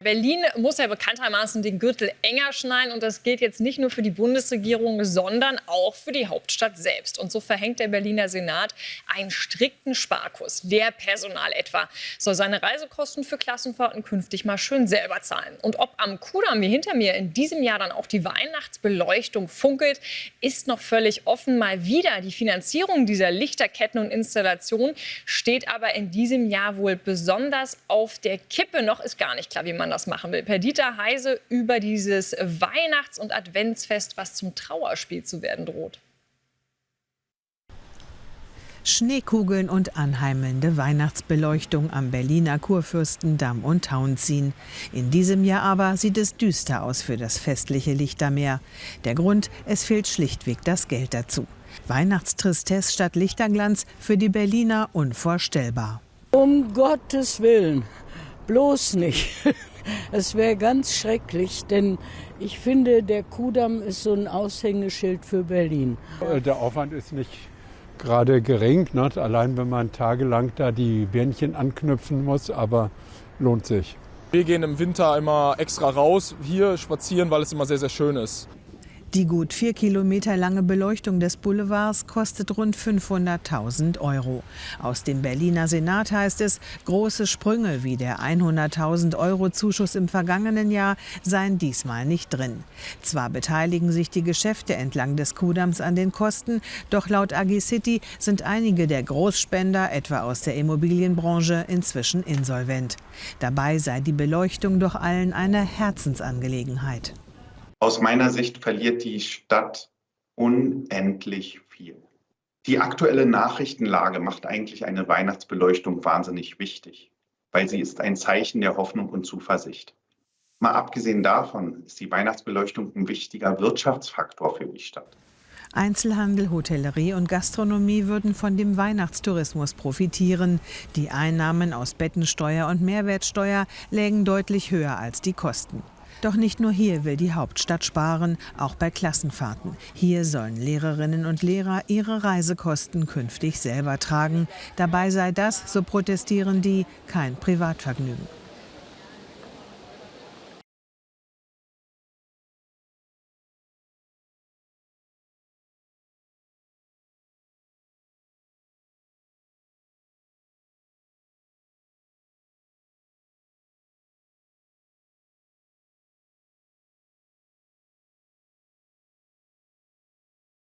Berlin muss ja bekanntermaßen den Gürtel enger schneiden und das gilt jetzt nicht nur für die Bundesregierung, sondern auch für die Hauptstadt selbst. Und so verhängt der Berliner Senat einen strikten Sparkurs. Lehrpersonal etwa soll seine Reisekosten für Klassenfahrten künftig mal schön selber zahlen. Und ob am Kudamm wie hinter mir in diesem Jahr dann auch die Weihnachtsbeleuchtung funkelt, ist noch völlig offen. Mal wieder die Finanzierung dieser Lichterketten und Installationen steht aber in diesem Jahr wohl besonders auf der Kippe. Noch ist gar nicht klar, wie man das machen will. Perdita Heise über dieses Weihnachts- und Adventsfest, was zum Trauerspiel zu werden droht. Schneekugeln und anheimelnde Weihnachtsbeleuchtung am Berliner Kurfürstendamm und Tauentzien. In diesem Jahr aber sieht es düster aus für das festliche Lichtermeer. Der Grund, es fehlt schlichtweg das Geld dazu. Weihnachtstristesse statt Lichterglanz für die Berliner unvorstellbar. Um Gottes Willen, bloß nicht. Es wäre ganz schrecklich, denn ich finde, der Kudamm ist so ein Aushängeschild für Berlin. Der Aufwand ist nicht gerade gering, ne? Allein wenn man tagelang da die Bändchen anknüpfen muss, aber lohnt sich. Wir gehen im Winter immer extra raus, hier spazieren, weil es immer sehr, sehr schön ist. Die gut 4 Kilometer lange Beleuchtung des Boulevards kostet rund 500.000 €. Aus dem Berliner Senat heißt es, große Sprünge wie der 100.000 € Zuschuss im vergangenen Jahr seien diesmal nicht drin. Zwar beteiligen sich die Geschäfte entlang des Kudamms an den Kosten, doch laut AG City sind einige der Großspender, etwa aus der Immobilienbranche, inzwischen insolvent. Dabei sei die Beleuchtung doch allen eine Herzensangelegenheit. Aus meiner Sicht verliert die Stadt unendlich viel. Die aktuelle Nachrichtenlage macht eigentlich eine Weihnachtsbeleuchtung wahnsinnig wichtig, weil sie ist ein Zeichen der Hoffnung und Zuversicht. Mal abgesehen davon ist die Weihnachtsbeleuchtung ein wichtiger Wirtschaftsfaktor für die Stadt. Einzelhandel, Hotellerie und Gastronomie würden von dem Weihnachtstourismus profitieren. Die Einnahmen aus Bettensteuer und Mehrwertsteuer lägen deutlich höher als die Kosten. Doch nicht nur hier will die Hauptstadt sparen, auch bei Klassenfahrten. Hier sollen Lehrerinnen und Lehrer ihre Reisekosten künftig selber tragen. Dabei sei das, so protestieren die, kein Privatvergnügen.